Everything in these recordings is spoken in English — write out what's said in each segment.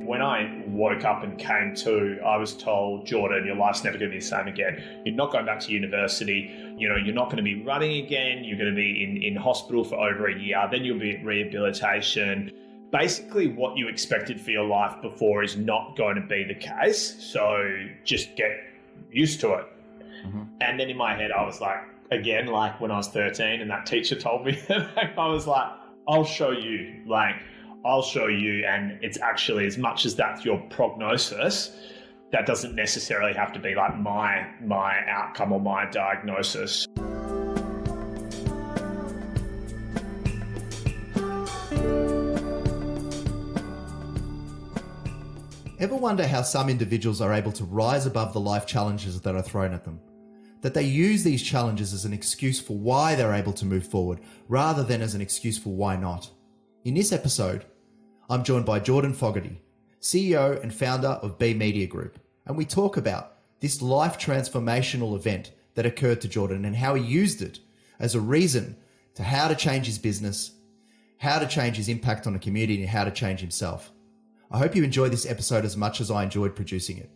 When I woke up and came to, I was told, Jordan, your life's never going to be the same again. You're not going back to university. You're not going to be running again. You're going to be in hospital for over a year. Then you'll be at rehabilitation. Basically, what you expected for your life before is not going to be the case. So just get used to it. Mm-hmm. And then in my head, I was like, again, like when I was 13 and that teacher told me, I was like, I'll show you. And it's actually, as much as that's your prognosis, that doesn't necessarily have to be like my outcome or my diagnosis. Ever wonder how some individuals are able to rise above the life challenges that are thrown at them? That they use these challenges as an excuse for why they're able to move forward, rather than as an excuse for why not. In this episode, I'm joined by Jordan Fogarty, CEO and founder of B Media Group, and we talk about this life transformational event that occurred to Jordan and how he used it as a reason to how to change his business, how to change his impact on the community, and how to change himself. I hope you enjoy this episode as much as I enjoyed producing it.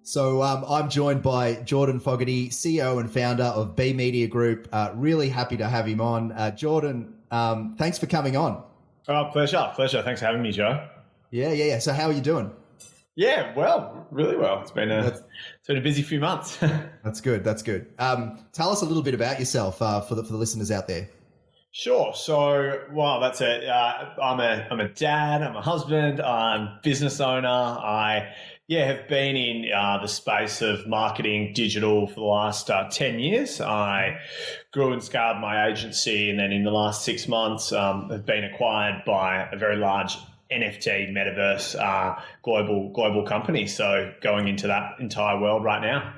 So I'm joined by Jordan Fogarty, CEO and founder of B Media Group. Really happy to have him on. Jordan, thanks for coming on. Oh, pleasure. Thanks for having me, Joe. Yeah. So how are you doing? Yeah, well, really well. It's been a busy few months. That's good. Tell us a little bit about yourself for the listeners out there. Sure. So, well, that's it. I'm a dad. I'm a husband. I'm a business owner. I have been in the space of marketing digital for the last 10 years. I grew and scaled my agency, and then in the last 6 months have been acquired by a very large NFT metaverse global company. So going into that entire world right now.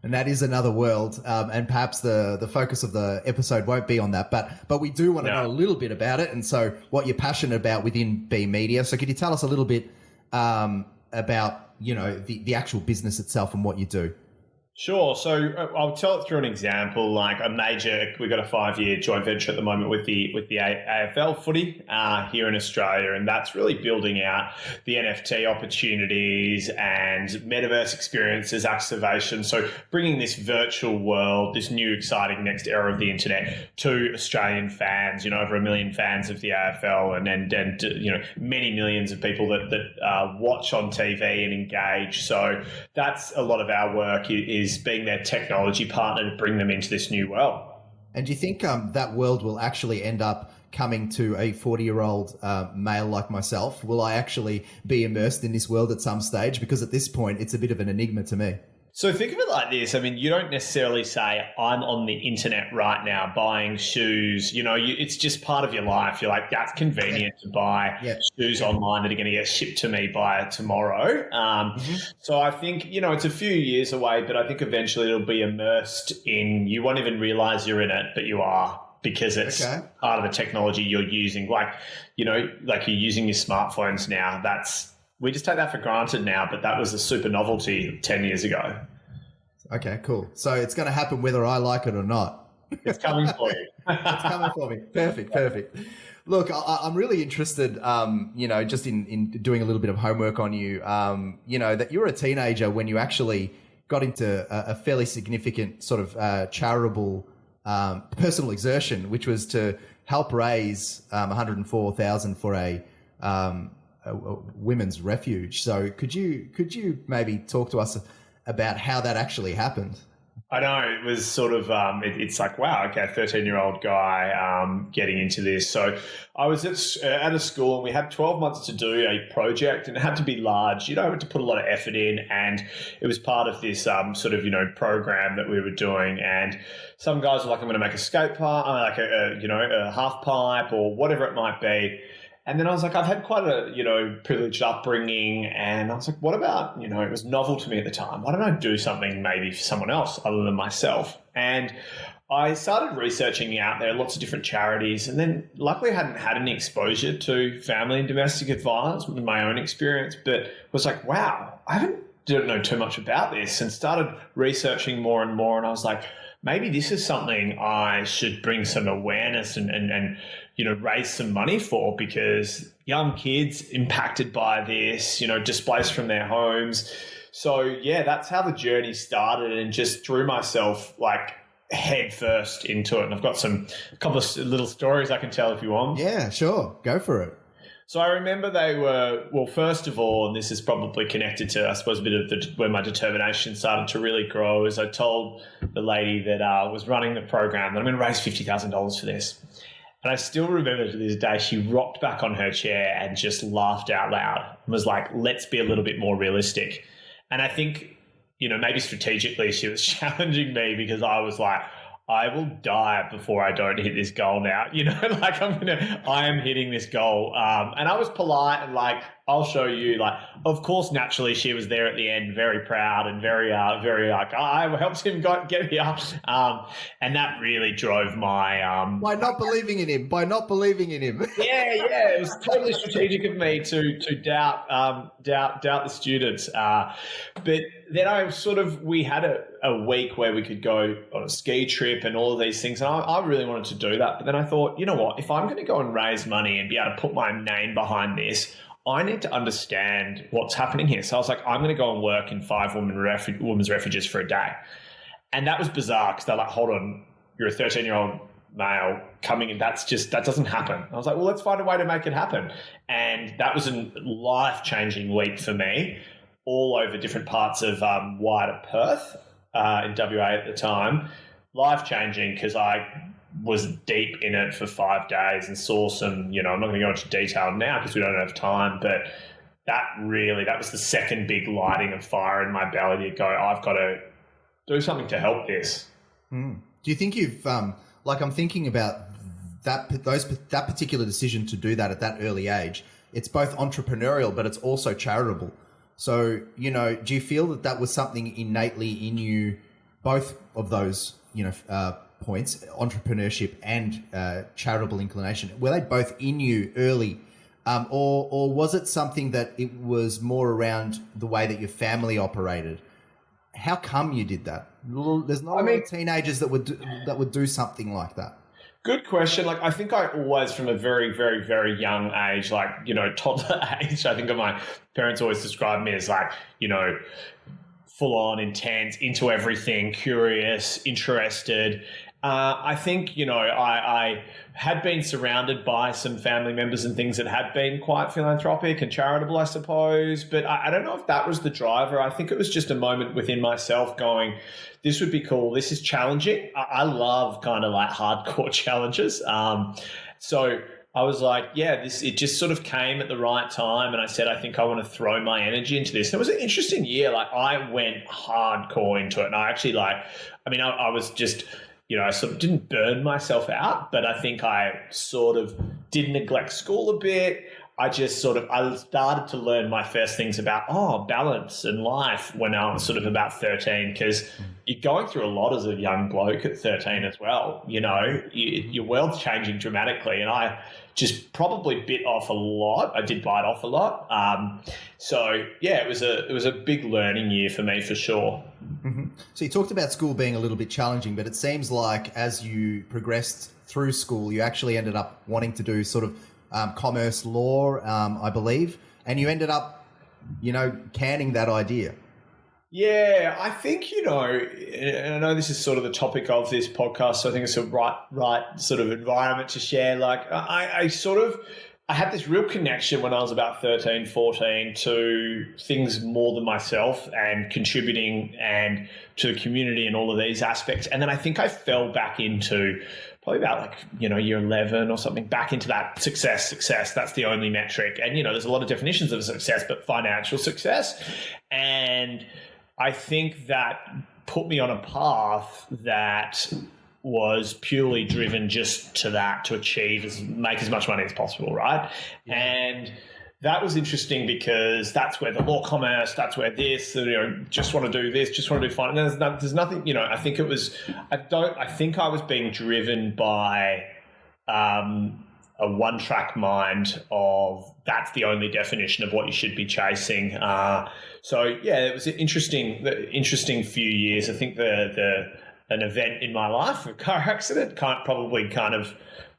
And that is another world, and perhaps the focus of the episode won't be on that, but we do want to know a little bit about it, and so what you're passionate about within B Media. So could you tell us a little bit about the actual business itself and what you do? Sure. So I'll tell it through an example. Like we've got a 5-year joint venture at the moment with the AFL footy here in Australia, and that's really building out the NFT opportunities and metaverse experiences, activation. So bringing this virtual world, this new exciting next era of the internet to Australian fans. Over 1 million fans of the AFL, and then many millions of people that watch on TV and engage. So that's a lot of our work is being their technology partner to bring them into this new world. And do you think that world will actually end up coming to a 40-year-old male like myself? Will I actually be immersed in this world at some stage? Because at this point, it's a bit of an enigma to me. So think of it like this. I mean, you don't necessarily say, I'm on the internet right now buying shoes. It's just part of your life. You're like, that's convenient to buy shoes online that are going to get shipped to me by tomorrow. So I think, it's a few years away, but I think eventually it'll be immersed in, you won't even realize you're in it, but you are, because it's part of the technology you're using. Like you're using your smartphones now. We just take that for granted now, but that was a super novelty 10 years ago. Okay, cool. So it's going to happen whether I like it or not. It's coming for you. It's coming for me. Perfect. Look, I'm really interested, just in doing a little bit of homework on you, that you were a teenager when you actually got into a fairly significant sort of charitable personal exertion, which was to help raise $104,000 for a women's refuge. So could you maybe talk to us about how that actually happened? I know, it was sort of, it's like, wow, okay, 13-year-old guy getting into this. So I was at a school, and we had 12 months to do a project, and it had to be large. We had to put a lot of effort in, and it was part of this sort of, program that we were doing. And some guys were like, I'm going to make a skate park, like a half pipe or whatever it might be. And then I was like, I've had quite a, privileged upbringing. And I was like, what about, it was novel to me at the time. Why don't I do something maybe for someone else other than myself? And I started researching out there, lots of different charities. And then luckily I hadn't had any exposure to family and domestic violence with my own experience, but was like, wow, I haven't didn't know too much about this and started researching more and more. And I was like, maybe this is something I should bring some awareness and raise some money for, because young kids impacted by this, displaced from their homes. So yeah, that's how the journey started, and just threw myself like head first into it. And I've got a couple of little stories I can tell if you want. Yeah, sure. Go for it. So I remember they were, well, first of all, and this is probably connected to, I suppose, a bit of where my determination started to really grow, is I told the lady that was running the program that I'm going to raise $50,000 for this. And I still remember to this day, she rocked back on her chair and just laughed out loud and was like, let's be a little bit more realistic. And I think, maybe strategically she was challenging me, because I was like, I will die before I don't hit this goal now. Like I am hitting this goal. And I was polite and like, I'll show you. Like, of course, naturally, she was there at the end, very proud and very like, I helped him get here. And that really drove my... By not believing in him. Yeah. It was totally strategic of me to doubt the students. But then we had a week where we could go on a ski trip and all of these things. And I really wanted to do that. But then I thought, you know what, if I'm going to go and raise money and be able to put my name behind this, I need to understand what's happening here. So I was like, I'm going to go and work in 5 women's refuges for a day. And that was bizarre, because they're like, hold on, you're a 13-year-old male coming in. That doesn't happen. I was like, well, let's find a way to make it happen. And that was a life-changing week for me, all over different parts of wider Perth in WA at the time. Life-changing, because I was deep in it for 5 days and saw some, I'm not going to go into detail now because we don't have time, but that was the second big lighting of fire in my belly to go, I've got to do something to help this. Do you think you've, I'm thinking about that particular decision to do that at that early age, it's both entrepreneurial, but it's also charitable. So, do you feel that was something innately in you, both of those, points, entrepreneurship and charitable inclination, were they both in you early, or was it something that it was more around the way that your family operated? How come you did that? There's not a lot of teenagers that would do something like that. Good question. Like, I think I always, from a very, very, very young age, toddler age, I think of my parents always described me as like, full on, intense, into everything, curious, interested. I think, I had been surrounded by some family members and things that had been quite philanthropic and charitable, I suppose. But I don't know if that was the driver. I think it was just a moment within myself going, this would be cool. This is challenging. I love kind of like hardcore challenges. So I was like, it just sort of came at the right time. And I said, I think I want to throw my energy into this. And it was an interesting year. Like, I went hardcore into it. And I actually I was just... I sort of didn't burn myself out, but I think I sort of did neglect school a bit. I started to learn my first things about, balance and life when I was sort of about 13, because you're going through a lot as a young bloke at 13 as well. Your world's changing dramatically, and I just probably bit off a lot. I did bite off a lot. It was a big learning year for me for sure. Mm-hmm. So you talked about school being a little bit challenging, but it seems like as you progressed through school, you actually ended up wanting to do sort of commerce law, I believe, and you ended up, canning that idea. Yeah, I think, and I know this is sort of the topic of this podcast, so I think it's a right sort of environment to share. Like, I had this real connection when I was about 13, 14 to things more than myself and contributing and to the community and all of these aspects. And then I think I fell back into probably about year 11 or something, back into that success. That's the only metric. And, there's a lot of definitions of success, but financial success. And I think that put me on a path that was purely driven just to that, to make as much money as possible, right? Yeah. And that was interesting because that's where the law commerce, that's where this, just want to do this, just want to do finance. There's nothing, I think I think I was being driven by a one-track mind of that's the only definition of what you should be chasing. So yeah, it was an interesting few years. I think an event in my life, a car accident, probably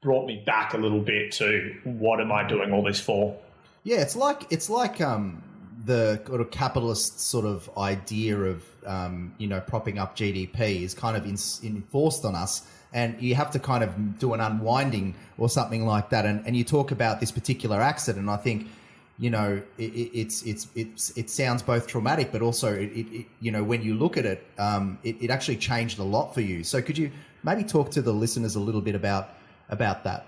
brought me back a little bit to what am I doing all this for? Yeah, it's like the sort of capitalist sort of idea of propping up GDP is kind of enforced on us, and you have to kind of do an unwinding or something like that. And you talk about this particular accident. I think it sounds both traumatic, but also it when you look at it, it actually changed a lot for you. So could you maybe talk to the listeners a little bit about that?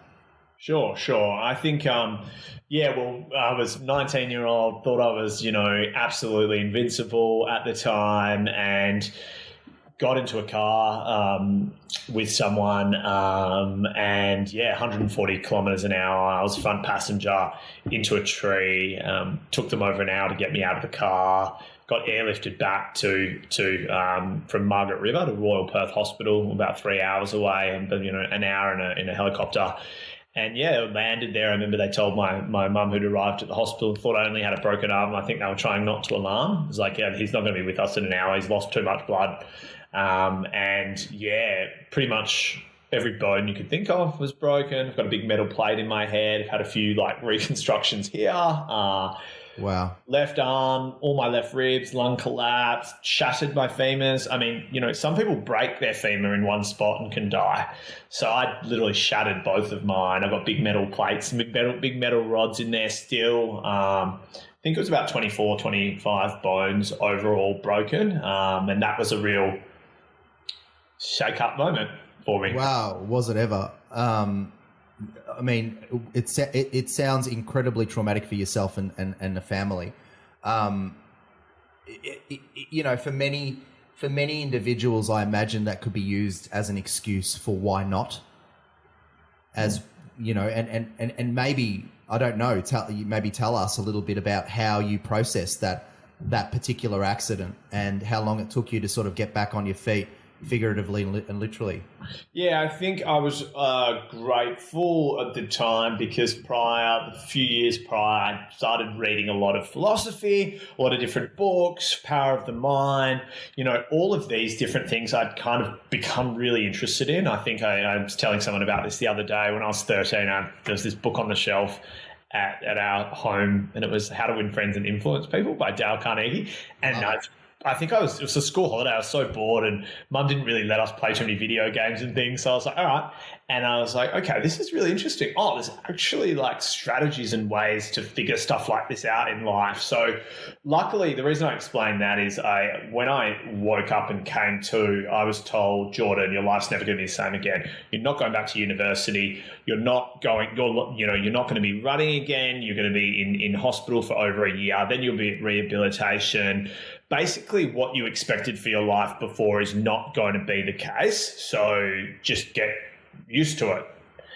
Sure. I think, I was 19-year-old, thought I was, absolutely invincible at the time, and got into a car with someone, and 140 kilometers an hour. I was front passenger into a tree. Took them over an hour to get me out of the car. Got airlifted back from Margaret River to Royal Perth Hospital, about 3 hours away, and an hour in a helicopter. And landed there. I remember they told my mum, who'd arrived at the hospital, thought I only had a broken arm. I think they were trying not to alarm. It was like, he's not going to be with us in an hour. He's lost too much blood. Pretty much every bone you could think of was broken. I've got a big metal plate in my head. I've had a few reconstructions here. Wow. Left arm, all my left ribs, lung collapse, shattered my femurs. I mean, some people break their femur in one spot and can die. So I literally shattered both of mine. I've got big metal plates, big metal rods in there still. I think it was about 24, 25 bones overall broken. And that was a real shake-up moment for me. Wow, was it ever? I mean, it sounds incredibly traumatic for yourself and the family. For many individuals, I imagine that could be used as an excuse for why not. And maybe, I don't know, tell us a little bit about how you processed that particular accident and how long it took you to sort of get back on your feet, figuratively and literally. Yeah, I think I was grateful at the time because a few years prior, I started reading a lot of philosophy, a lot of different books, Power of the Mind, all of these different things I'd kind of become really interested in. I think I was telling someone about this the other day. When I was 13, there was this book on the shelf at our home, and it was How to Win Friends and Influence People by Dale Carnegie. And I think it was a school holiday. I was so bored, and Mum didn't really let us play too many video games and things. So I was like, all right. And I was like, okay, this is really interesting. Oh, there's actually strategies and ways to figure stuff like this out in life. So luckily, the reason I explained that is when I woke up and came to, I was told, Jordan, your life's never going to be the same again. You're not going back to university. You're not going to be running again. You're going to be in hospital for over a year. Then you'll be at rehabilitation. Basically, what you expected for your life before is not going to be the case. So just get used to it.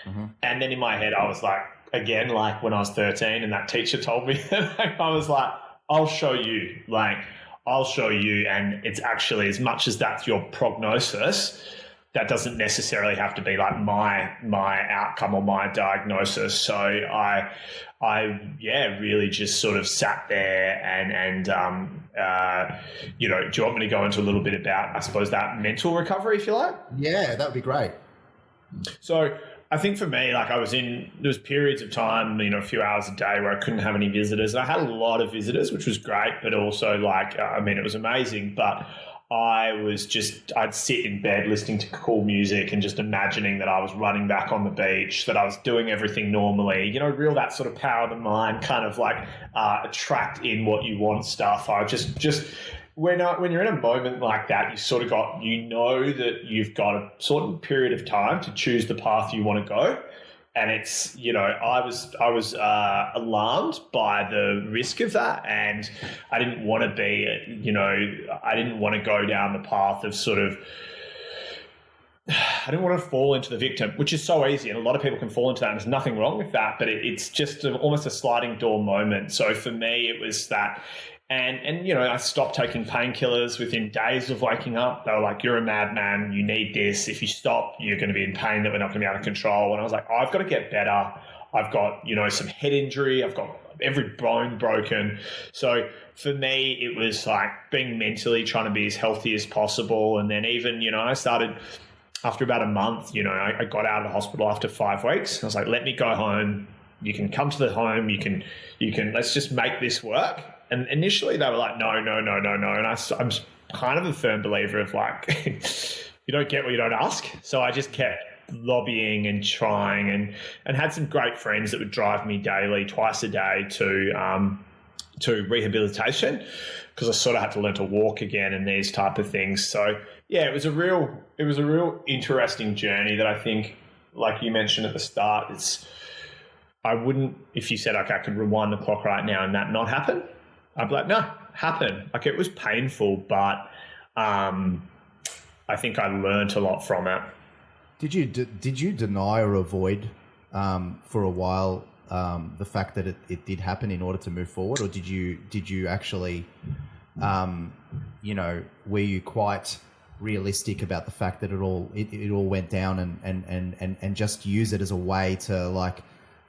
Mm-hmm. And then in my head, I was like, again, like when I was 13 and that teacher told me, I was like, I'll show you. And it's actually, as much as that's your prognosis, that doesn't necessarily have to be like my outcome or my diagnosis. So I really just sort of sat there and do you want me to go into a little bit about, I suppose, that mental recovery, if you like? Yeah, that would be great. So I think for me, there was periods of time, a few hours a day where I couldn't have any visitors. And I had a lot of visitors, which was great, but also it was amazing. But I'd sit in bed listening to cool music and just imagining that I was running back on the beach, that I was doing everything normally, real that sort of power of the mind, kind of attract in what you want stuff. I just when you're in a moment like that, you sort of that you've got a certain period of time to choose the path you want to go. And it's, I was alarmed by the risk of that. And I didn't want to be, I didn't want to go down the path of I didn't want to fall into the victim, which is so easy. And a lot of people can fall into that. And there's nothing wrong with that, but it's just almost a sliding door moment. So for me, it was that. And I stopped taking painkillers within days of waking up. They were like, you're a madman. You need this. If you stop, you're going to be in pain that we're not going to be able to control. And I was like, I've got to get better. I've got, some head injury. I've got every bone broken. So for me, it was like being mentally trying to be as healthy as possible. And then even, I started after about a month, I got out of the hospital after 5 weeks. I was like, let me go home. You can come to the home. You can, let's just make this work. And initially they were like, no. And I'm kind of a firm believer of like, you don't get what you don't ask. So I just kept lobbying and trying and had some great friends that would drive me daily, twice a day to rehabilitation, because I sort of had to learn to walk again and these type of things. So yeah, it was a real interesting journey that I think, like you mentioned at the start, I wouldn't, if you said, okay, I could rewind the clock right now and that not happen, I'd be like, no, happen. Like, it was painful, but I think I learned a lot from it. Did you deny or avoid for a while the fact that it did happen in order to move forward, or did you actually, were you quite realistic about the fact that it all went down and just use it as a way to like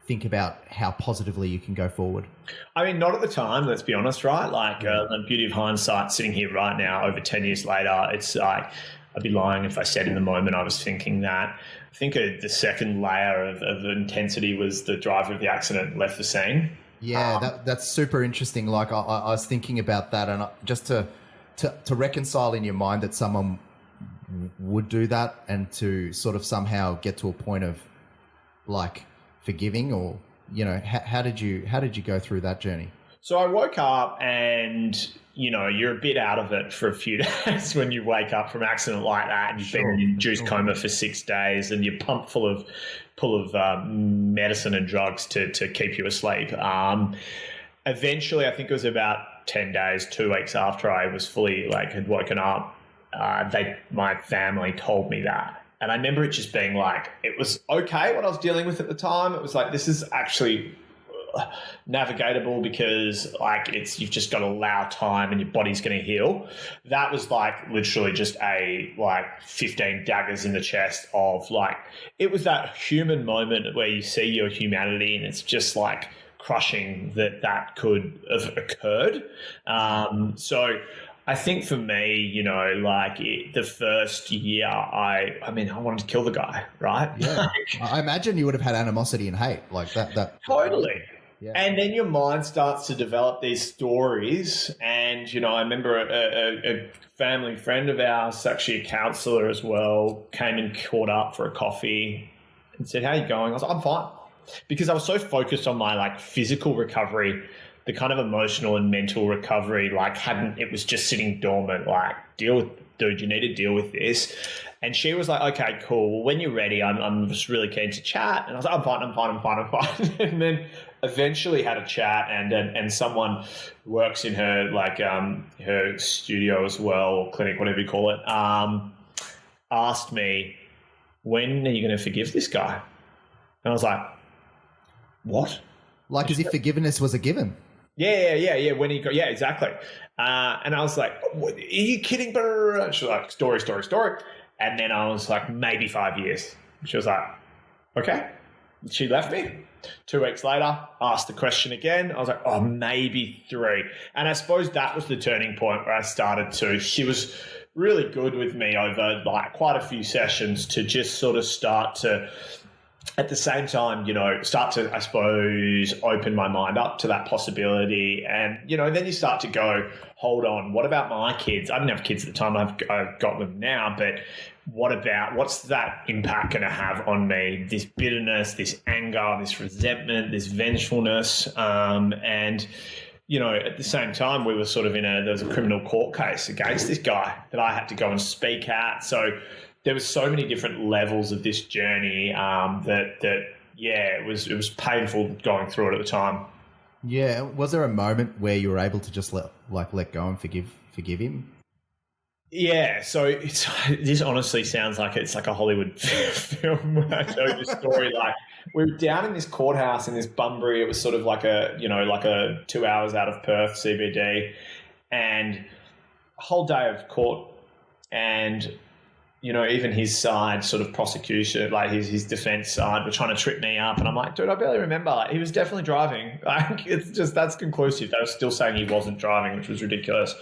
think about how positively you can go forward? I mean, not at the time, let's be honest, right? Like, the beauty of hindsight, sitting here right now, over 10 years later, it's like, I'd be lying if I said in the moment I was thinking that. I think the second layer of intensity was the driver of the accident left the scene. Yeah, that's super interesting. Like, I was thinking about that, and just to reconcile in your mind that someone would do that, and to sort of somehow get to a point of like forgiving, or how did you go through that journey? So I woke up and, you're a bit out of it for a few days when you wake up from an accident like that, and you've been in induced coma for 6 days and you're pumped full of medicine and drugs to keep you asleep. Eventually, I think it was about 10 days, 2 weeks after I was fully had woken up, my family told me that. And I remember it just being like, it was okay what I was dealing with at the time. It was like, this is actually navigatable, because you've just got to allow time and your body's going to heal. That was literally just 15 daggers in the chest of it was that human moment where you see your humanity, and it's just crushing that could have occurred. So I think for me, the first year, I wanted to kill the guy, right? Yeah. I imagine you would have had animosity and hate like that. Totally. Yeah. And then your mind starts to develop these stories. And, I remember a family friend of ours, actually a counsellor as well, came and caught up for a coffee and said, "How are you going?" I was like, "I'm fine." Because I was so focused on my physical recovery, the kind of emotional and mental recovery, it was just sitting dormant, dude, you need to deal with this. And she was like, "Okay, cool. Well, when you're ready, I'm just really keen to chat." And I was like, I'm fine. And then eventually had a chat, and someone who works in her, her studio as well, or clinic, whatever you call it, asked me, "When are you going to forgive this guy?" And I was like, "What?" Like as if forgiveness was a given. Yeah. When he got, yeah, exactly. And I was like, "Are you kidding?" And she was like, story. And then I was like, maybe 5 years. She was like, okay. She left me. 2 weeks later, asked the question again. I was like, oh, maybe 3. And I suppose that was the turning point where I started to, she was really good with me over quite a few sessions to just sort of start to, at the same time, start to, I suppose, open my mind up to that possibility. And, then you start to go, hold on, what about my kids? I didn't have kids at the time. I've got them now, but what's that impact going to have on me? This bitterness, this anger, this resentment, this vengefulness. And, at the same time, we were sort of there was a criminal court case against this guy that I had to go and speak at. So there was so many different levels of this journey it was painful going through it at the time. Yeah. Was there a moment where you were able to just let go and forgive him? Yeah. So this honestly sounds like it's like a Hollywood film when I tell you the story. We were down in this courthouse in this Bunbury. It was sort of like a 2 hours out of Perth CBD, and a whole day of court. And even his side, sort of prosecution, like his defense side, were trying to trip me up. And I'm like, dude, I barely remember. Like, he was definitely driving. Like, it's just, that's conclusive. They were still saying he wasn't driving, which was ridiculous.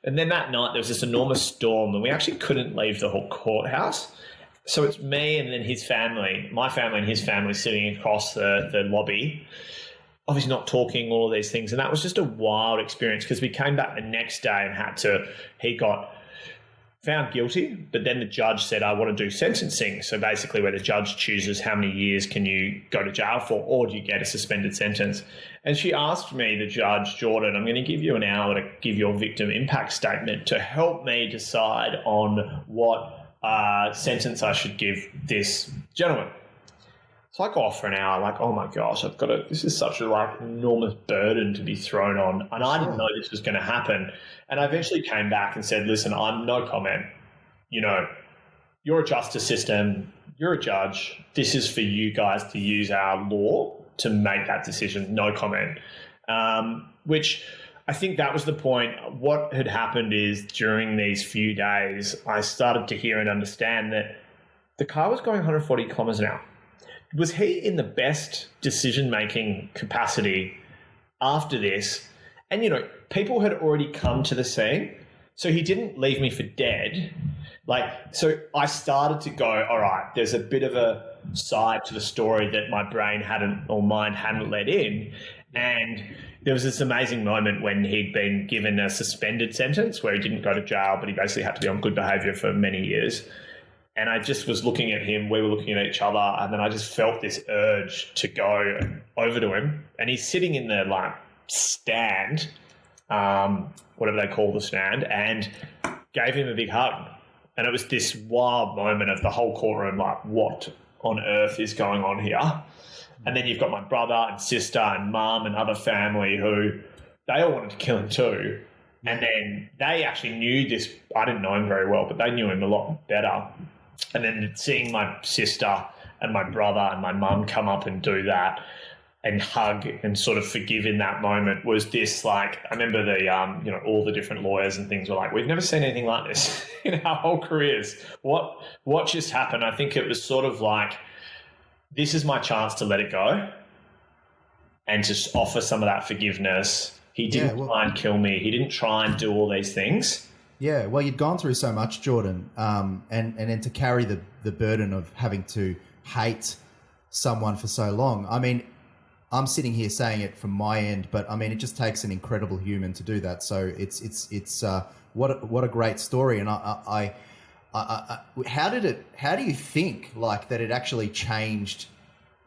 And then that night there was this enormous storm and we actually couldn't leave the whole courthouse. So it's me and then his family, my family and his family, sitting across the lobby, obviously not talking, all of these things. And that was just a wild experience because we came back the next day and he got found guilty, but then the judge said, I want to do sentencing. So basically where the judge chooses how many years can you go to jail for, or do you get a suspended sentence? And she asked me, the judge, Jordan, I'm going to give you an hour to give your victim impact statement to help me decide on what sentence I should give this gentleman. So I go off for an hour, like, oh my gosh, this is such a enormous burden to be thrown on. And I didn't know this was going to happen. And I eventually came back and said, listen, I'm no comment. You're a justice system, you're a judge. This is for you guys to use our law to make that decision, no comment. Which I think that was the point. What had happened is during these few days, I started to hear and understand that the car was going 140 kilometers an hour. Was he in the best decision-making capacity after this? And, people had already come to the scene, so he didn't leave me for dead. So I started to go, all right, there's a bit of a side to the story that my brain mind hadn't let in. And there was this amazing moment when he'd been given a suspended sentence where he didn't go to jail, but he basically had to be on good behaviour for many years. And I just was looking at him, we were looking at each other, and then I just felt this urge to go over to him. And he's sitting in the stand, whatever they call the stand, and gave him a big hug. And it was this wild moment of the whole courtroom, what on earth is going on here? And then you've got my brother and sister and mum and other family who they all wanted to kill him too. And then they actually knew this. I didn't know him very well, but they knew him a lot better. And then seeing my sister and my brother and my mum come up and do that and hug and sort of forgive in that moment was this, I remember all the different lawyers and things were like, we've never seen anything like this in our whole careers. What just happened? I think it was sort of this is my chance to let it go and to offer some of that forgiveness. He didn't try and kill me. He didn't try and do all these things. Yeah, well, you'd gone through so much, Jordan, and then to carry the burden of having to hate someone for so long. I mean, I'm sitting here saying it from my end, but I mean, it just takes an incredible human to do that. So it's what a great story. And how do you think that it actually changed?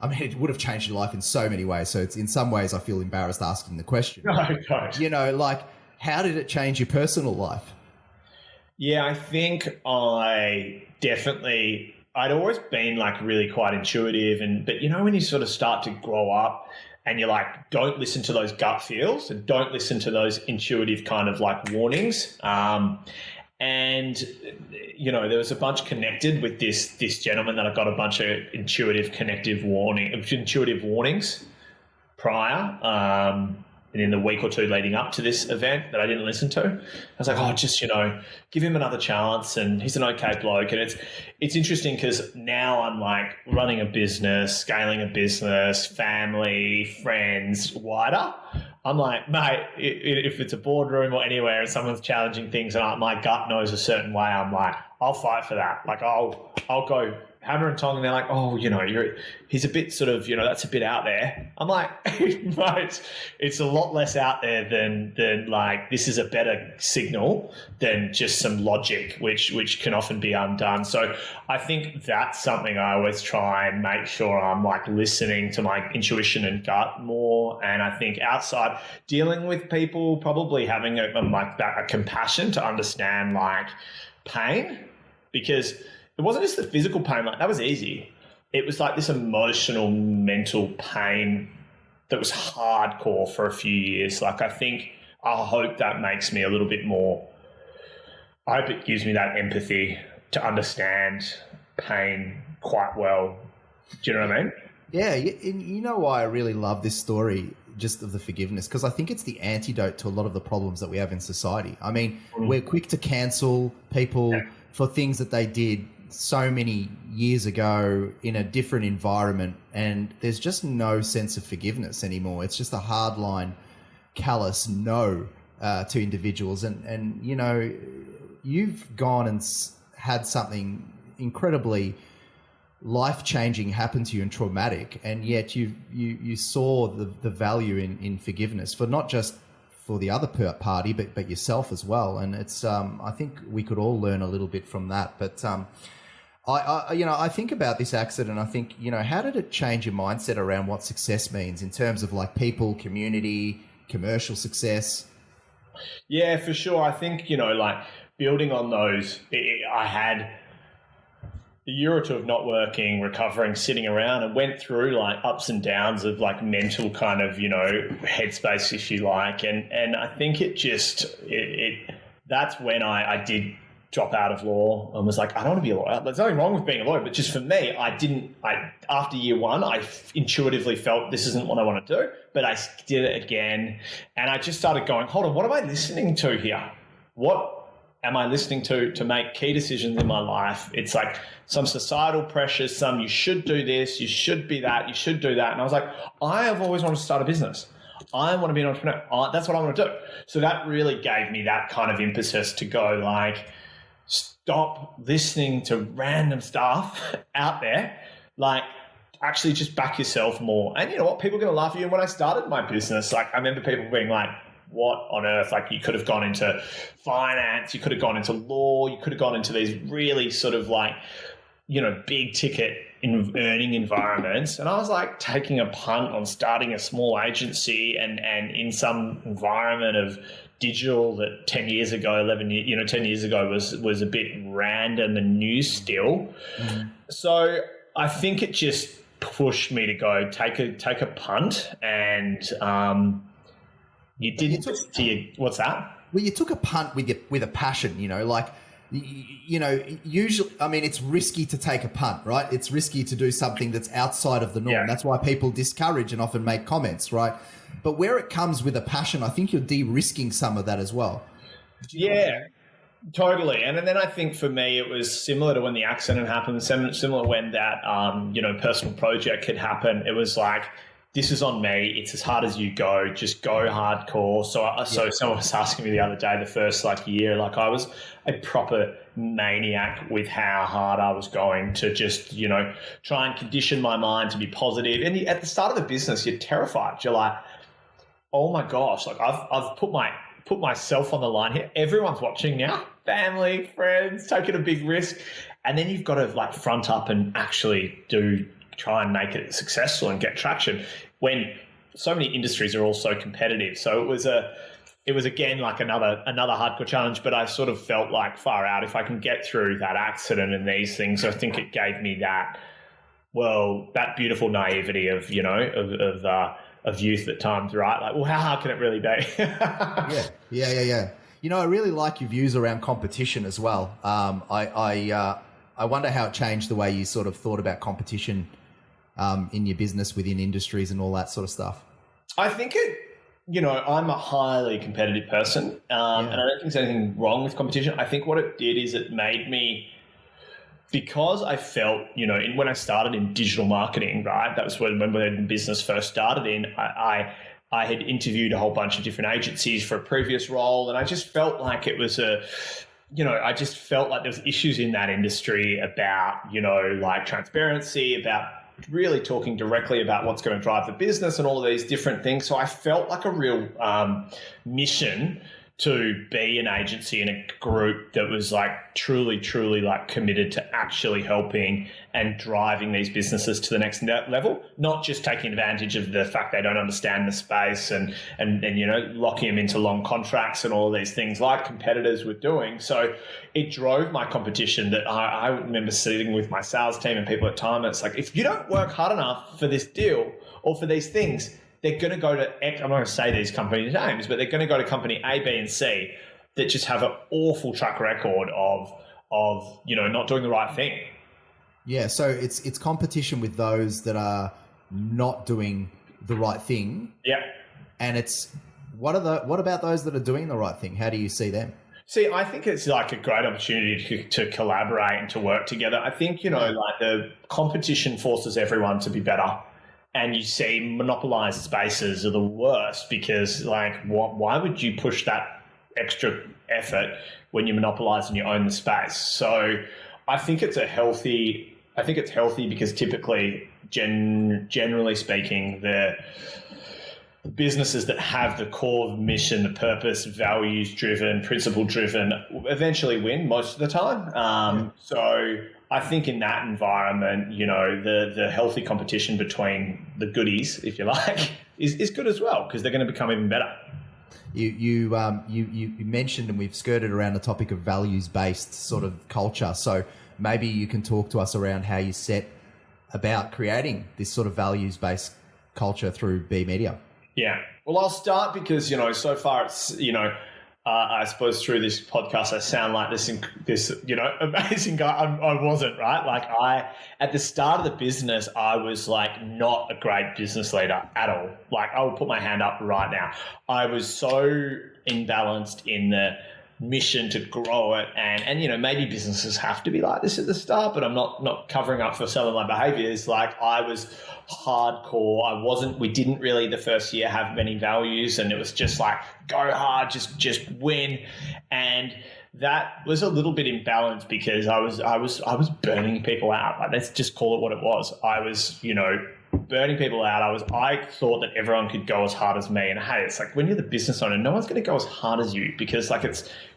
I mean, it would have changed your life in so many ways. So it's in some ways I feel embarrassed asking the question. No, don't. How did it change your personal life? Yeah, I think I'd always been really quite intuitive, but when you sort of start to grow up and you're don't listen to those gut feels and don't listen to those intuitive kind of warnings. And there was a bunch connected with this gentleman that I got a bunch of intuitive warnings prior. And in the week or two leading up to this event that I didn't listen to, I was like, just, give him another chance. And he's an okay bloke. And it's interesting because now I'm running a business, scaling a business, family, friends, wider. I'm mate, if it's a boardroom or anywhere and someone's challenging things and my gut knows a certain way, I'm I'll fight for that. I'll go hammer and tong, and they're oh, he's a bit sort of, that's a bit out there. I'm mate, it's a lot less out there than this is a better signal than just some logic, which can often be undone. So I think that's something I always try and make sure I'm listening to my intuition and gut more. And I think outside dealing with people, probably having a compassion to understand pain, because it wasn't just the physical pain, that was easy. It was this emotional, mental pain that was hardcore for a few years. I hope that makes me a little bit more, I hope it gives me that empathy to understand pain quite well. Do you know what I mean? Yeah, you know why I really love this story, just of the forgiveness, because I think it's the antidote to a lot of the problems that we have in society. I mean, we're quick to cancel people for things that they did so many years ago in a different environment, and there's just no sense of forgiveness anymore. It's just a hard line, callous no to individuals. And you know, you've gone and had something incredibly life-changing happen to you and traumatic, and yet you saw the value in forgiveness for not just for the other party, but yourself as well. And it's I think we could all learn a little bit from that. But I think about this accident. I think, you know, how did it change your mindset around what success means in terms of like people, community, commercial success? Yeah, for sure. I think, you know, like building on those, I had a year or two of not working, recovering, sitting around, and went through like ups and downs of like mental kind of, you know, headspace, if you like. And I think that's when I did drop out of law and was like, I don't want to be a lawyer. There's nothing wrong with being a lawyer, but just for me, after year one, I intuitively felt this isn't what I want to do, but I did it again. And I just started going, hold on, what am I listening to here? What am I listening to make key decisions in my life? It's like some societal pressures, some you should do this, you should be that, you should do that. And I was like, I have always wanted to start a business. I want to be an entrepreneur. That's what I want to do. So that really gave me that kind of impetus to go like, stop listening to random stuff out there. Like, actually just back yourself more. And you know what? People are going to laugh at you. And when I started my business, like I remember people being like, what on earth? Like you could have gone into finance, you could have gone into law, you could have gone into these really sort of like, you know, big ticket earning environments. And I was like taking a punt on starting a small agency and in some environment of digital that 10 years ago was a bit random and new still. Mm-hmm. So I think it just pushed me to go take a punt. And what's that? Well, you took a punt with a passion, you know, like, you know, usually, I mean, it's risky to take a punt, right? It's risky to do something that's outside of the norm. Yeah. That's why people discourage and often make comments, right? But where it comes with a passion, I think you're de-risking some of that as well. Yeah, totally. And then I think for me, it was similar to when the accident happened, similar when that, personal project had happened. It was like, this is on me. It's as hard as you go. Just go hardcore. So someone was asking me the other day, the first like year, like I was a proper maniac with how hard I was going to just, you know, try and condition my mind to be positive. And at the start of the business, you're terrified. You're like, oh my gosh, like I've put myself on the line here. Everyone's watching now, family, friends, taking a big risk. And then you've got to like front up and actually try and make it successful and get traction when so many industries are also competitive. So it was again like another hardcore challenge, but I sort of felt like far out. If I can get through that accident and these things, I think it gave me that beautiful naivety of, you know, of youth at times, right? Like, well, how hard can it really be? Yeah. You know, I really like your views around competition as well. I wonder how it changed the way you sort of thought about competition in your business, within industries and all that sort of stuff. I think I'm a highly competitive person, and I don't think there's anything wrong with competition. I think what it did is it made me, because I felt, you know, when I started in digital marketing, right, that was when the business first started I had interviewed a whole bunch of different agencies for a previous role, and I just felt like it was I just felt like there was issues in that industry about, you know, like transparency, about really talking directly about what's going to drive the business and all of these different things. So I felt like a real mission to be an agency and a group that was like truly like committed to actually helping and driving these businesses to the next level, not just taking advantage of the fact they don't understand the space and you know, locking them into long contracts and all of these things like competitors were doing. So it drove my competition that I remember sitting with my sales team and people at the time. It's like, if you don't work hard enough for this deal or for these things, they're going to go to, I'm not going to say these companies' names, but they're going to go to company A, B, and C that just have an awful track record of you know, not doing the right thing. Yeah, so it's competition with those that are not doing the right thing. Yeah. And it's what about those that are doing the right thing? How do you see them? See, I think it's like a great opportunity to collaborate and to work together. I think, like the competition forces everyone to be better. And you see monopolized spaces are the worst because, like, why would you push that extra effort when you monopolize and you own the space? So I think it's healthy because typically, generally speaking, the businesses that have the core mission, the purpose, values driven, principle driven, eventually win most of the time. So I think in that environment, the healthy competition between the goodies, if you like, is good as well because they're going to become even better. You mentioned, and we've skirted around the topic of values-based sort of culture. So maybe you can talk to us around how you set about creating this sort of values-based culture through B Media. Yeah. Well, I'll start because, so far it's, I suppose through this podcast, I sound like this amazing guy. I wasn't, right? Like at the start of the business, I was like not a great business leader at all. Like I will put my hand up right now. I was so imbalanced in the mission to grow it and maybe businesses have to be like this at the start, but I'm not covering up for some of my behaviors. Like I was hardcore. We didn't really the first year have many values and it was just like go hard, just win. And that was a little bit imbalanced because I was burning people out. Like, let's just call it what it was. I was, burning people out. I thought that everyone could go as hard as me. And hey, it's like when you're the business owner, no one's going to go as hard as you because like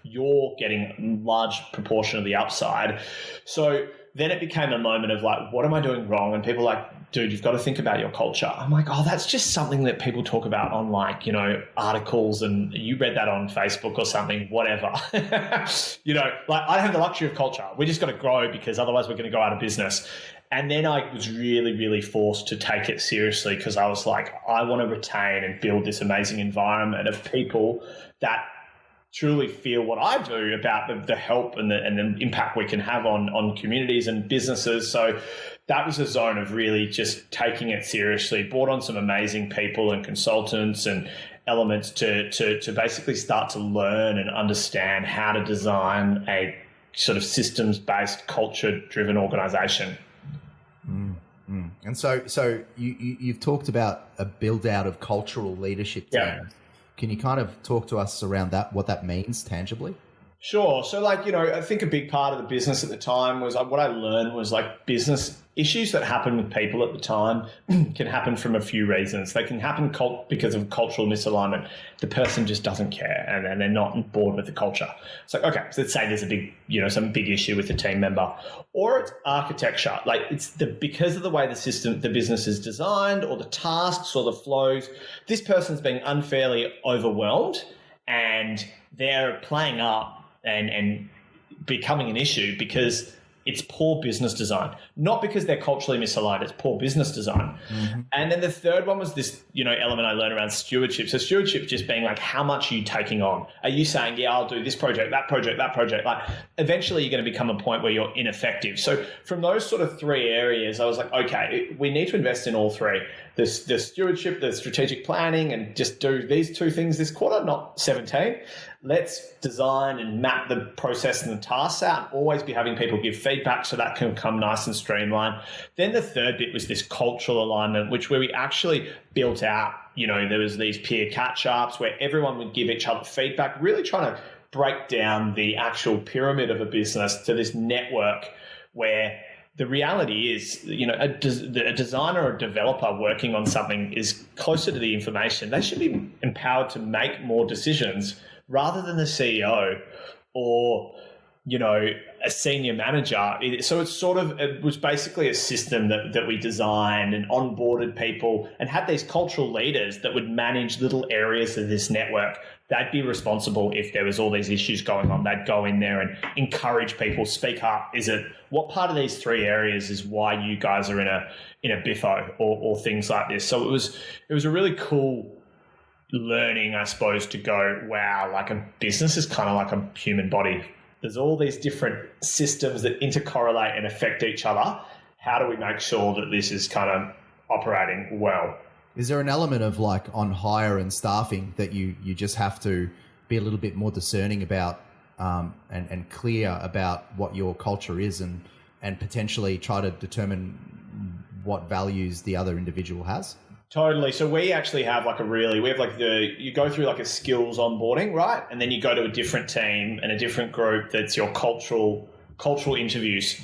you're getting a large proportion of the upside. So then it became a moment of like, what am I doing wrong? And people are like, dude, you've got to think about your culture. I'm like, oh, that's just something that people talk about on like, articles and you read that on Facebook or something, whatever. Like I have the luxury of culture. We just got to grow because otherwise we're going to go out of business. And then I was really, really forced to take it seriously because I was like, I want to retain and build this amazing environment of people that truly feel what I do about the help and the impact we can have on communities and businesses. So that was a zone of really just taking it seriously, brought on some amazing people and consultants and elements to basically start to learn and understand how to design a sort of systems-based, culture-driven organization. And so you've talked about a build out of cultural leadership teams. Yeah. Can you kind of talk to us around that, what that means tangibly? Sure. So like, I think a big part of the business at the time was what I learned was like business issues that happen with people at the time can happen from a few reasons. They can happen because of cultural misalignment. The person just doesn't care and they're not on board with the culture. It's like, okay, so let's say there's a big, some big issue with the team member, or it's architecture. Like it's because of the way the business is designed or the tasks or the flows, this person's being unfairly overwhelmed and they're playing up and becoming an issue because it's poor business design, not because they're culturally misaligned. It's poor business design. Mm-hmm. And then the third one was this, element I learned around stewardship. So stewardship just being like, how much are you taking on? Are you saying, yeah, I'll do this project, that project, that project? Like eventually you're going to become a point where you're ineffective. So from those sort of three areas, I was like, okay, we need to invest in all three. The stewardship, the strategic planning, and just do these two things this quarter, not 17. Let's design and map the process and the tasks out, always be having people give feedback so that can come nice and streamlined. Then the third bit was this cultural alignment, where we actually built out, there was these peer catch-ups where everyone would give each other feedback, really trying to break down the actual pyramid of a business to this network where the reality is, a designer or a developer working on something is closer to the information. They should be empowered to make more decisions rather than the CEO or, a senior manager. So it was basically a system that we designed and onboarded people and had these cultural leaders that would manage little areas of this network. They'd be responsible if there was all these issues going on. They'd go in there and encourage people, speak up. What part of these three areas is why you guys are in a biffo or things like this? So it was a really cool learning, I suppose, to go, wow, like a business is kind of like a human body. There's all these different systems that intercorrelate and affect each other. How do we make sure that this is kind of operating well? Is there an element of like on hire and staffing that you just have to be a little bit more discerning about and clear about what your culture is, and potentially try to determine what values the other individual has? Totally. So we actually have you go through like a skills onboarding, right? And then you go to a different team and a different group that's your cultural interviews.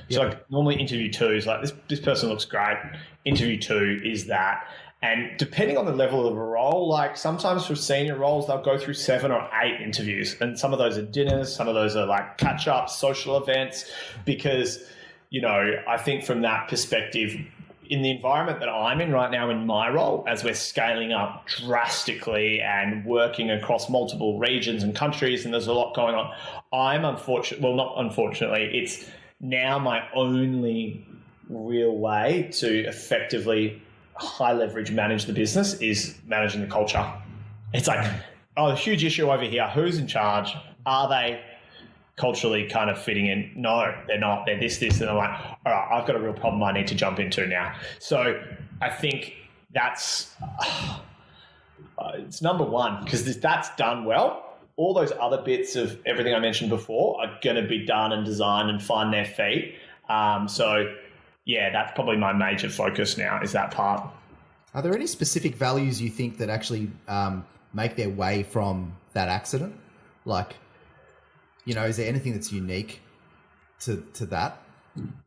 So like normally interview 2 is like, this person looks great. Interview 2 is that. And depending on the level of a role, like sometimes for senior roles, they'll go through 7 or 8 interviews. And some of those are dinners, some of those are like catch-ups, social events, because, I think from that perspective, in the environment that I'm in right now in my role, as we're scaling up drastically and working across multiple regions and countries, and there's a lot going on, not unfortunately, it's now my only real way to effectively high leverage manage the business is managing the culture. It's like, the huge issue over here, who's in charge? Are they culturally kind of fitting in? No, they're not. They're this, and I'm like, all right, I've got a real problem I need to jump into now. So I think that's it's number one, because that's done well. All those other bits of everything I mentioned before are going to be done and designed and find their feet. So yeah, that's probably my major focus now, is that part. Are there any specific values you think that actually make their way from that accident? Like, is there anything that's unique to that?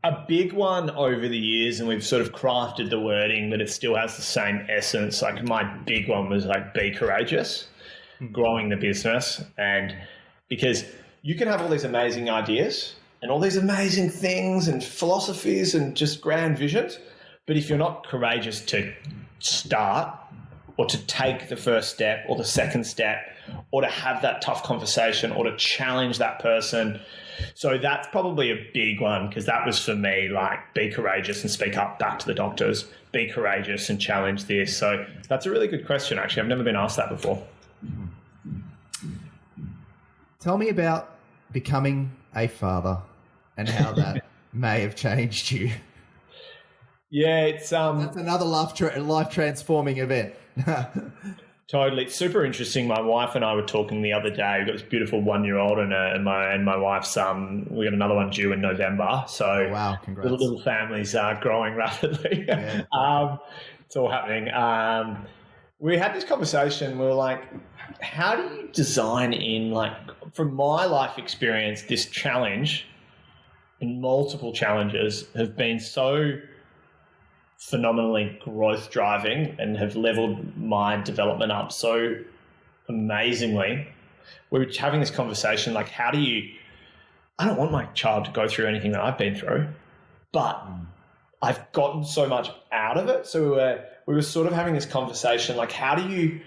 A big one over the years, and we've sort of crafted the wording, but it still has the same essence. Like my big one was like, be courageous, growing the business. And because you can have all these amazing ideas and all these amazing things and philosophies and just grand visions, but if you're not courageous to start or to take the first step or the second step or to have that tough conversation or to challenge that person. So that's probably a big one, because that was for me, like, be courageous and speak up back to the doctors, be courageous and challenge this. So that's a really good question, actually. I've never been asked that before. Tell me about becoming a father and how that may have changed you. Yeah, it's that's another life transforming event. Totally. It's super interesting. My wife and I were talking the other day. We've got this beautiful 1-year-old and my wife's we got another one due in November. So wow, congrats. Little families are growing rapidly. Yeah. It's all happening. We had this conversation. We were like, how do you design in, like, from my life experience, this challenge and multiple challenges have been so phenomenally growth driving and have leveled my development up so amazingly. We were having this conversation, like, I don't want my child to go through anything that I've been through, but I've gotten so much out of it. So we were sort of having this conversation, like, how do you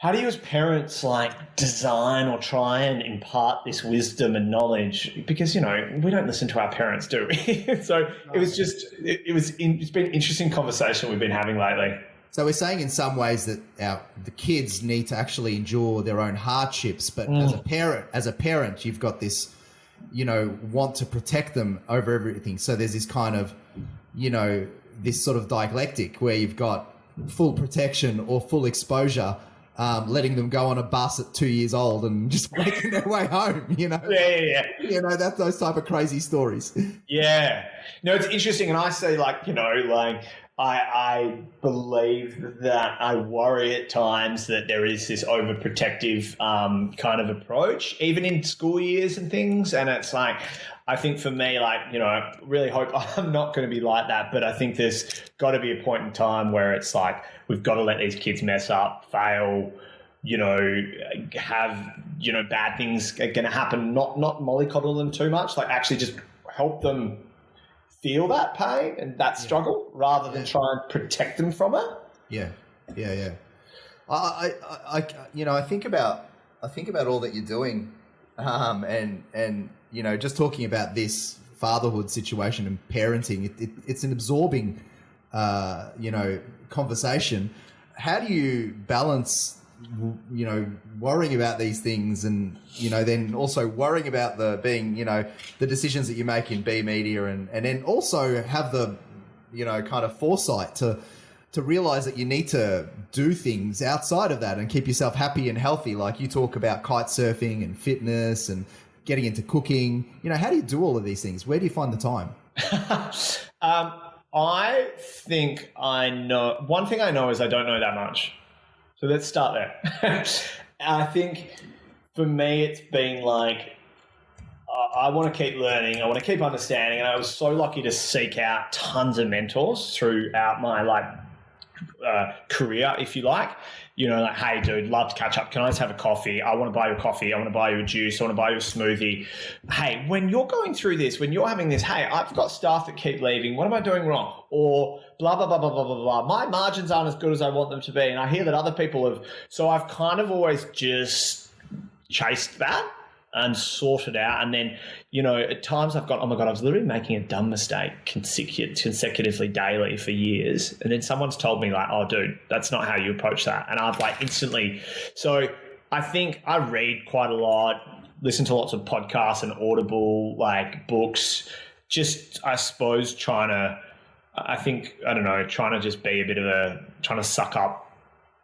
as parents, like, design or try and impart this wisdom and knowledge? Because, we don't listen to our parents, do we? So it's been an interesting conversation we've been having lately. So we're saying in some ways that the kids need to actually endure their own hardships, but as a parent, you've got this, want to protect them over everything. So there's this kind of, this sort of dialectic where you've got full protection or full exposure, letting them go on a bus at 2 years old and just making their way home, Yeah. That's those type of crazy stories. Yeah. No, it's interesting. And I say, I believe that I worry at times that there is this overprotective kind of approach, even in school years and things. And it's like, I think for me, I really hope I'm not going to be like that. But I think there's got to be a point in time where it's like, we've got to let these kids mess up, fail, have, bad things are going to happen, not mollycoddle them too much, like actually just help them feel that pain and that struggle rather than try and protect them from it. Yeah. I think about all that you're doing, and just talking about this fatherhood situation and parenting. It's an absorbing, conversation. How do you balance, worrying about these things and, then also worrying about the decisions that you make in B Media and then also have the, kind of foresight to to realize that you need to do things outside of that and keep yourself happy and healthy. Like you talk about kite surfing and fitness and getting into cooking. You know, how do you do all of these things? Where do you find the time? I think I know. One thing I know is I don't know that much. So let's start there. I think for me, it's been like, I want to keep learning. I want to keep understanding. And I was so lucky to seek out tons of mentors throughout my career, if you like. You know, like, hey, dude, love to catch up. Can I just have a coffee? I want to buy you a coffee. I want to buy you a juice. I want to buy you a smoothie. Hey, when you're going through this, when you're having this, hey, I've got staff that keep leaving. What am I doing wrong? Or blah, blah, blah, blah, blah, blah, blah. My margins aren't as good as I want them to be. And I hear that other people have. So I've kind of always just chased that and sorted out. And then, you know, at times I've gone, oh my God, I was literally making a dumb mistake consecutively daily for years. And then someone's told me like, oh dude, that's not how you approach that. And I've like instantly, so I think I read quite a lot, listen to lots of podcasts and Audible, like books, just, I suppose trying to just be a bit of trying to suck up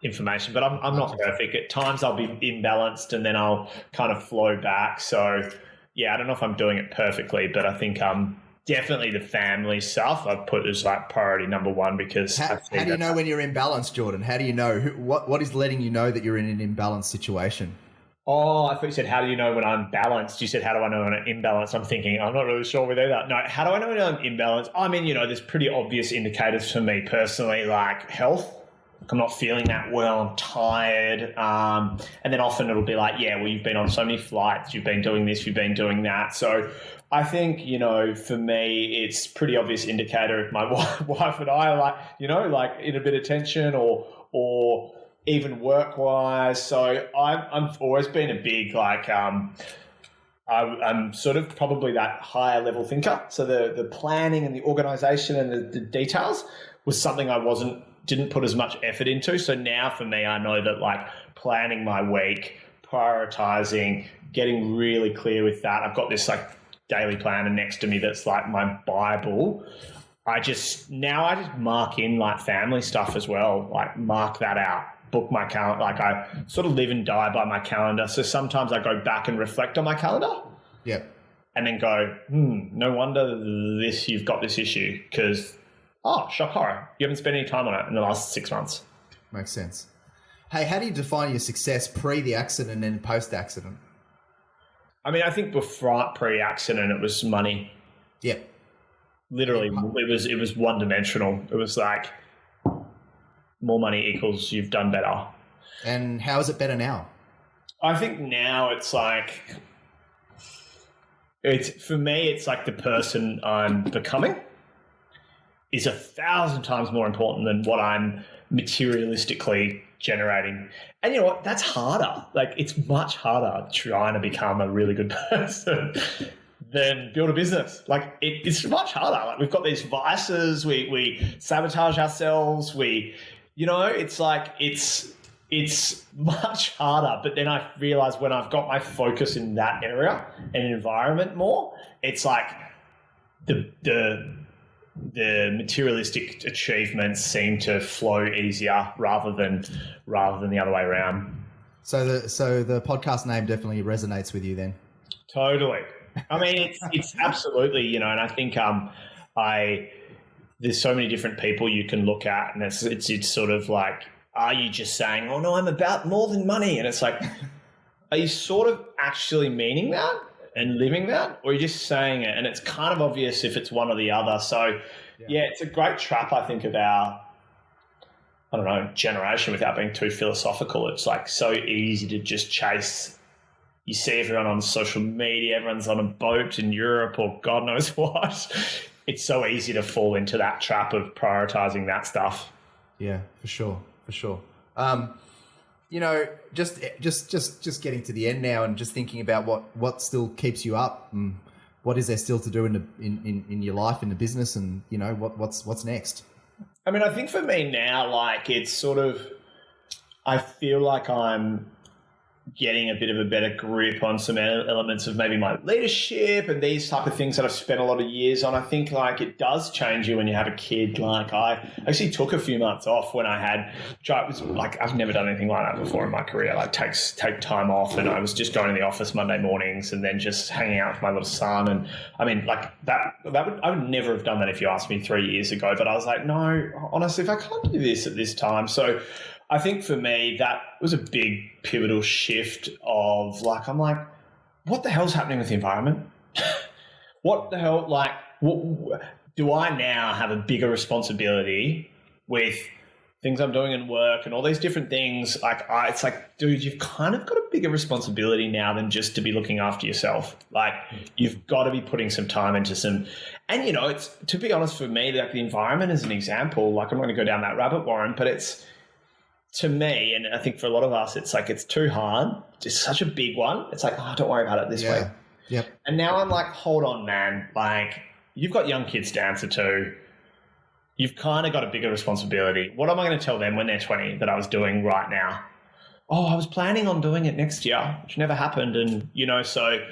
information, but I'm not perfect. At times I'll be imbalanced and then I'll kind of flow back. So yeah, I don't know if I'm doing it perfectly, but I think definitely the family stuff I've put as like priority number one, because how do you know when you're imbalanced, Jordan? How do you know what is letting you know that you're in an imbalanced situation? Oh, I thought you said, how do you know when I'm balanced? You said, how do I know when I'm imbalanced? I'm thinking, I'm not really sure with either. No, how do I know when I'm imbalanced? I mean, you know, there's pretty obvious indicators for me personally, like health. I'm not feeling that well, I'm tired. And then often it'll be like, yeah, well, you've been on so many flights, you've been doing this, you've been doing that. So I think, you know, for me, it's pretty obvious indicator if my wife and I are like in a bit of tension or even work-wise. So I've always been a big, I'm sort of probably that higher level thinker. So the planning and the organization and the details was something I didn't put as much effort into. So now for me, I know that like planning my week, prioritizing, getting really clear with that. I've got this like daily planner next to me that's like my Bible. I just mark in like family stuff as well, like mark that out, book my calendar. Like I sort of live and die by my calendar. So sometimes I go back and reflect on my calendar. Yeah. And then go, no wonder you've got this issue, because shock horror, you haven't spent any time on it in the last 6 months. Makes sense. Hey, how do you define your success pre the accident and post accident? I mean, I think before pre-accident, it was money. Yep. Literally, it was one dimensional. It was like more money equals you've done better. And how is it better now? I think now it's like, for me, it's like the person I'm becoming is 1,000 times more important than what I'm materialistically generating. And you know what? That's harder. Like, it's much harder trying to become a really good person than build a business. Like, it's much harder. Like, we've got these vices. We sabotage ourselves. It's like, it's much harder. But then I realize when I've got my focus in that area and environment more, it's like the materialistic achievements seem to flow easier rather than the other way around. So the podcast name definitely resonates with you then. Totally. I mean, it's absolutely, you know, and I think there's so many different people you can look at, and it's sort of like, are you just saying, oh no, I'm about more than money? And it's like, are you sort of actually meaning that and living that, or are you just saying it? And it's kind of obvious if it's one or the other. So yeah, it's a great trap, I think, of our, I don't know, generation, without being too philosophical. It's like so easy to just chase. You see everyone on social media, everyone's on a boat in Europe or God knows what. It's so easy to fall into that trap of prioritizing that stuff. Yeah, for sure. You know, just getting to the end now and just thinking about what still keeps you up, and what is there still to do in your life, in the business, and you know what's next. I mean, I think for me now, like, it's sort of, I feel like I'm getting a bit of a better grip on some elements of maybe my leadership and these type of things that I've spent a lot of years on. I think like it does change you when you have a kid. Like I actually took a few months off when I had, it was like I've never done anything like that before in my career. Like take time off, and I was just going to the office Monday mornings and then just hanging out with my little son. And I mean, like I would never have done that if you asked me 3 years ago. But I was like, no, honestly, if I can't do this at this time, so. I think for me, that was a big pivotal shift of like, I'm like, what the hell's happening with the environment? What the hell, like, do I now have a bigger responsibility with things I'm doing in work and all these different things? Like, it's like, dude, you've kind of got a bigger responsibility now than just to be looking after yourself. Like, you've got to be putting some time into some, and you know, it's, to be honest, for me, like the environment is an example. Like, I'm not going to go down that rabbit warren, but it's, to me, and I think for a lot of us, it's like, it's too hard. It's such a big one. It's like, oh, don't worry about it this way. Yep. And now I'm like, hold on, man. Like, you've got young kids to answer to. You've kind of got a bigger responsibility. What am I going to tell them when they're 20 that I was doing right now? Oh, I was planning on doing it next year, which never happened. And, you know, so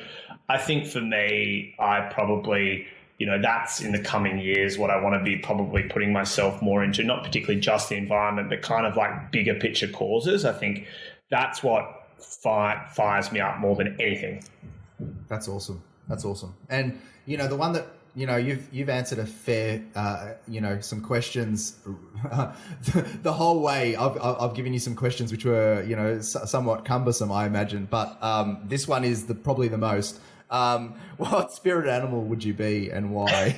I think for me, I probably, you know, that's in the coming years what I want to be probably putting myself more into, not particularly just the environment, but kind of like bigger picture causes. I think that's what fires me up more than anything. That's awesome. That's awesome. And, you know, the one that, you know, you've answered a fair, you know, some questions the whole way. I've given you some questions which were, you know, somewhat cumbersome, I imagine, but this one is probably the most. What spirit animal would you be and why?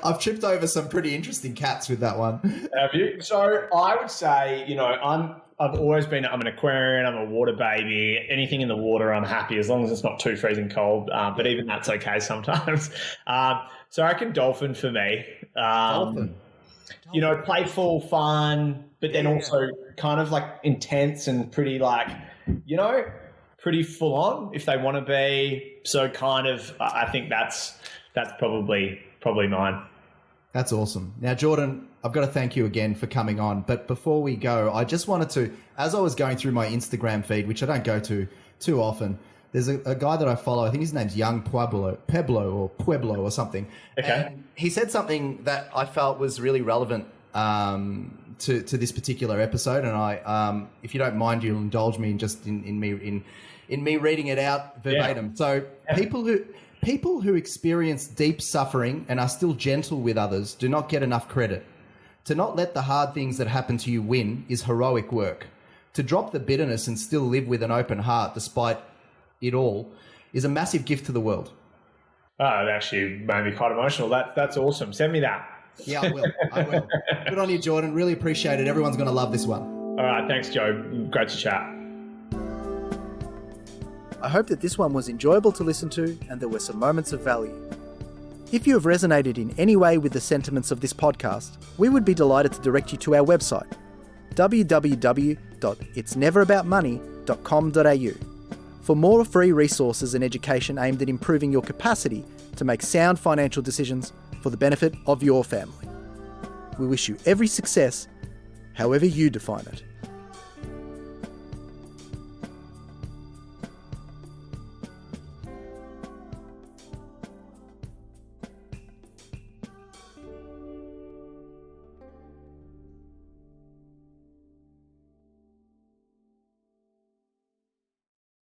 I've tripped over some pretty interesting cats with that one. Have you? So I would say, you know, I've always been, I'm an Aquarian, I'm a water baby. Anything in the water, I'm happy as long as it's not too freezing cold. But even that's okay sometimes. So I reckon dolphin for me. Dolphin. You know, playful, fun, but then also kind of like intense and pretty like, you know, pretty full on if they want to be. So kind of, I think that's probably mine. That's awesome. Now, Jordan, I've got to thank you again for coming on. But before we go, I just wanted to, as I was going through my Instagram feed, which I don't go to too often, there's a guy that I follow. I think his name's Young Pueblo or something. Okay. And he said something that I felt was really relevant to this particular episode. And I, if you don't mind, you'll indulge me in me reading it out verbatim. So people who experience deep suffering and are still gentle with others do not get enough credit. To not let the hard things that happen to you win is heroic work. To drop the bitterness and still live with an open heart despite it all is a massive gift to the world. Oh, it actually made me quite emotional. That's awesome. Send me that. Yeah, I will. Good on you, Jordan. Really appreciate it. Everyone's going to love this one. All right. Thanks, Joe. Great to chat. I hope that this one was enjoyable to listen to and there were some moments of value. If you have resonated in any way with the sentiments of this podcast, we would be delighted to direct you to our website, www.itsneveraboutmoney.com.au, for more free resources and education aimed at improving your capacity to make sound financial decisions for the benefit of your family. We wish you every success, however you define it.